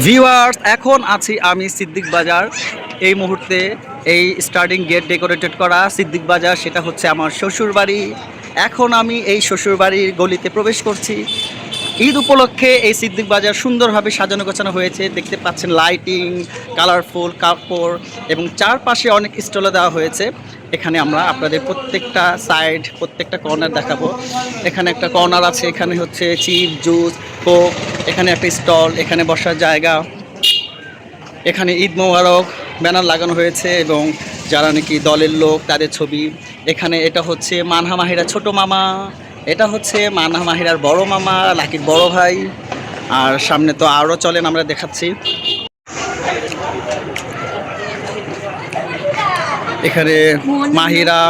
Viewers, এখন আছি আমি সিদ্দিক বাজার। এই মুহূর্তে এই স্টার্টিং গেট ডেকোরেটেড করা সিদ্দিক বাজার, সেটা হচ্ছে আমার শ্বশুর বাড়ি। এখন আমি এই শ্বশুর বাড়ির গলিতে প্রবেশ করছি। ঈদ উপলক্ষে এই সিদ্দিক বাজার সুন্দরভাবে সাজানো গোছানো হয়েছে। দেখতে পাচ্ছেন লাইটিং, কালারফুল কাপড় এবং চারপাশে অনেক স্টলও দেওয়া হয়েছে। এখানে আমরা আপনাদের প্রত্যেকটা সাইড, প্রত্যেকটা কর্নার দেখাবো। এখানে একটা কর্নার আছে, এখানে হচ্ছে চিপ, জুস, কোক। এখানে একটা স্টল, এখানে বসার জায়গা। এখানে ঈদ মোবারক ব্যানার লাগানো হয়েছে এবং যারা নাকি দলের লোক তাদের ছবি। এখানে এটা হচ্ছে মানহা মাহিরা ছোট মামা, এটা হচ্ছে মানহা মাহিরার বড় মামা, লাকির বড় ভাই। আর সামনে তো আরও চলেন আমরা দেখাচ্ছি। এখানে মাহিরা,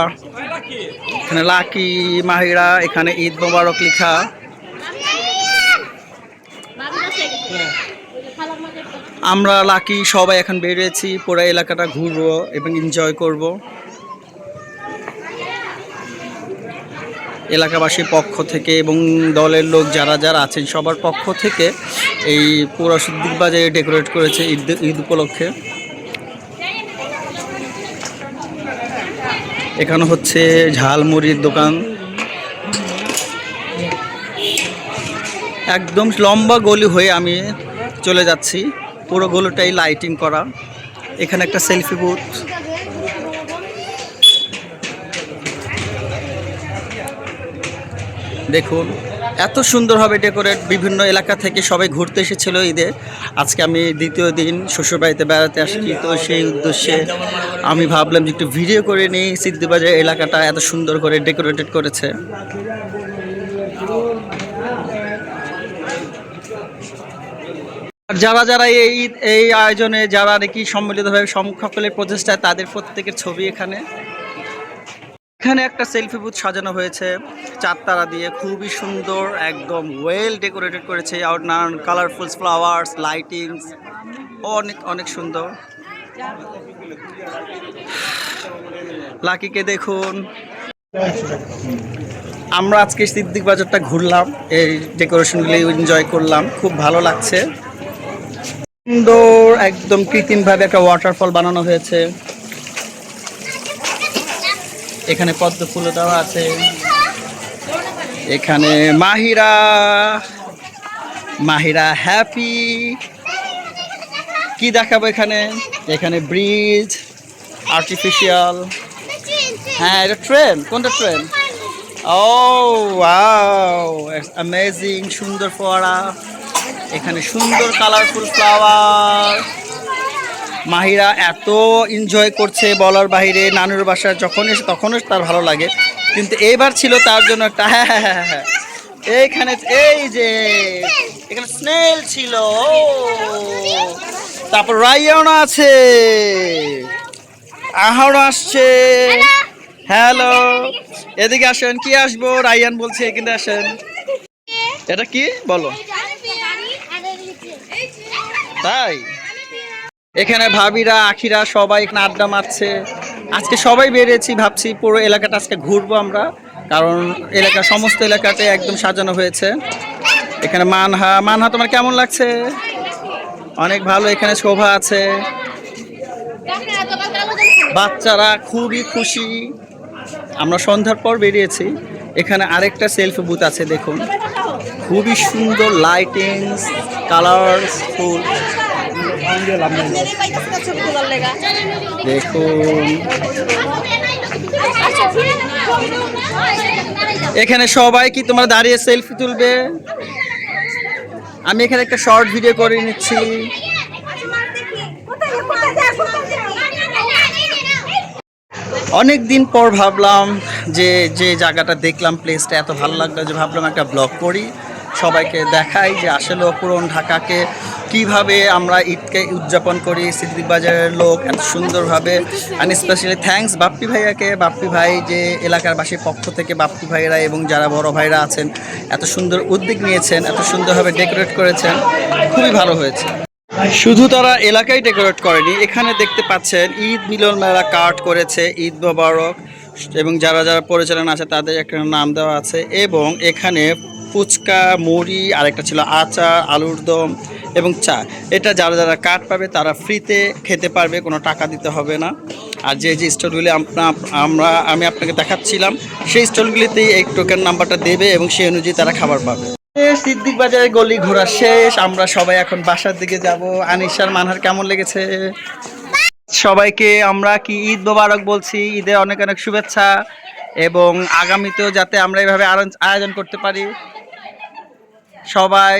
এখানে লাকি, মাহিরা, এখানে ঈদ মোবারক লেখা। আমরা লাকি সবাই এখন বেরিয়েছি, পুরো এলাকাটা ঘুরবো এবং এনজয় করব। এলাকাবাসীর পক্ষ থেকে এবং দলের লোক যারা যারা আছেন সবার পক্ষ থেকে এই পুরো সিদ্দিক বাজারে ডেকোরেট করেছে ঈদ উপলক্ষে। এখানে হচ্ছে ঝালমুড়ির দোকান। একদম লম্বা গলি হয়ে আমি চলে যাচ্ছি, পুরো গলিটাই লাইটিং করা। এখানে একটা সেলফি বুথ। দেখুন এত সুন্দরভাবে ডেকোরেট, বিভিন্ন এলাকা থেকে সবাই ঘুরতে এসেছিল ঈদে। আজকে আমি দ্বিতীয় দিন শ্বশুরবাড়িতে বেড়াতে আসছি, তো সেই উদ্দেশ্যে আমি ভাবলাম যে একটু ভিডিও করে নিই। সিদ্দিকবাজার এলাকাটা এত সুন্দর করে ডেকোরেটেড করেছে। যারা যারা এই আয়োজনে যারা নাকি সম্মিলিতভাবে সকলের প্রচেষ্টায়, তাদের প্রত্যেকের ছবি এখানে। এখানে একটা সেলফি বুথ সাজানো হয়েছে চারতারা দিয়ে, খুবই সুন্দর, একদম ওয়েল ডেকোরেটেড করেছে। আর নানান কালারফুল ফ্লাওয়ার্স, লাইটিংস, অনেক অনেক সুন্দর। লাকিকে দেখুন। আমরা আজকে সিদ্দিক বাজারটা ঘুরলাম, এই ডেকোরেশনগুলি এনজয় করলাম, খুব ভালো লাগছে। সুন্দর একদম কৃত্রিমভাবে একটা ওয়াটারফল বানানো হয়েছে। এখানে পদ্ম ফুল দেওয়া আছে। এখানে মাহিরা, মাহিরা হ্যাপি। কি দেখাবো এখানে? এখানে ব্রিজ, আর্টিফিশিয়াল। হ্যাঁ, এটা ট্রেন। কোনটা ট্রেন? ও ওয়াও, অ্যামেজিং, সুন্দর ফোয়ারা। এখানে সুন্দর কালারফুল ফ্লাওয়ার। মাহিরা এত এনজয় করছে বলার বাইরে। নানুর বাসায় যখন এসে তখনও তার ভালো লাগে, কিন্তু এইবার ছিল তার জন্য একটা হ্যাঁ হ্যাঁ হ্যাঁ হ্যাঁ এইখানে এই যে এখানে স্নেল ছিল। তারপর রাইয়ানো আছে, আহারও আসছে। হ্যালো, এদিকে আসেন। কি আসবো? রাইয়ান বলছে এখানে আসেন। এটা কি বলো? তাই এখানে ভাবিরা, আখিরা সবাই এখানে আড্ডা মারছে। আজকে সবাই বেরিয়েছি, ভাবছি পুরো এলাকাটা আজকে ঘুরবো আমরা, কারণ এলাকা সমস্ত এলাকাতে একদম সাজানো হয়েছে। এখানে মানহা, মানহা তোমার কেমন লাগছে? অনেক ভালো। এখানে শোভা আছে, বাচ্চারা খুবই খুশি। আমরা সন্ধ্যার পর বেরিয়েছি। এখানে আরেকটা সেলফি বুথ আছে, দেখুন খুবই সুন্দর লাইটিংস, কালারফুল। দেখুন এখানে সবাই কি তোমরা দাঁড়িয়ে সেলফি তুলবে? আমি এখানে একটা শর্ট ভিডিও করে নিচ্ছি। অনেক দিন পর ভাবলাম যে যে জায়গাটা দেখলাম, প্লেসটা এত ভালো লাগলো যে ভাবলাম একটা ব্লগ করি, সবাইকে দেখাই যে আসলে পুরন ঢাকাকে কিভাবে আমরা ঈদকে উদযাপন করি। সিদ্দিক বাজারের লোক এত সুন্দরভাবে, অ্যান্ড স্পেশালি থ্যাঙ্কস বাপ্পি ভাইয়াকে। বাপ্পি ভাই যে এলাকার বাসীর পক্ষ থেকে বাপ্পি ভাইরা এবং যারা বড় ভাইরা আছেন এত সুন্দর উদ্যোগ নিয়েছেন, এত সুন্দরভাবে ডেকোরেট করেছেন, খুবই ভালো হয়েছে। শুধু তারা এলাকায় ডেকোরেট করেনি, এখানে দেখতে পাচ্ছেন ঈদ মিলন মেলা কার্ড করেছে, ঈদ মোবারক, এবং যারা যারা পরিচালনা আছে তাদের একটা নাম দেওয়া আছে। এবং এখানে ফুচকা, মুড়ি, আরেকটা ছিল আচার, আলুর দম এবং চা। এটা যারা যারা কার্ড পাবে তারা ফ্রিতে খেতে পারবে, কোনো টাকা দিতে হবে না। আর যে যে স্টলগুলি আমি আপনাকে দেখাচ্ছিলাম সেই স্টলগুলিতেই এই টোকেন নাম্বারটা দেবে এবং সেই অনুযায়ী তারা খাবার পাবে। সিদ্দিক বাজারের গলি ঘোরা শেষ, আমরা সবাই এখন বাসার দিকে যাব। আনিশার মানহার কেমন লেগেছে? সবাইকে আমরা কি ঈদ মোবারক বলছি, ঈদের অনেক অনেক শুভেচ্ছা এবং আগামীতেও যাতে আমরা এভাবে আয়োজন করতে পারি, সবাই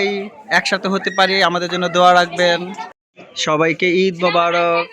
একসাথে হতে পারি, আমাদের জন্য দোয়া রাখবেন। সবাইকে ঈদ মোবারক।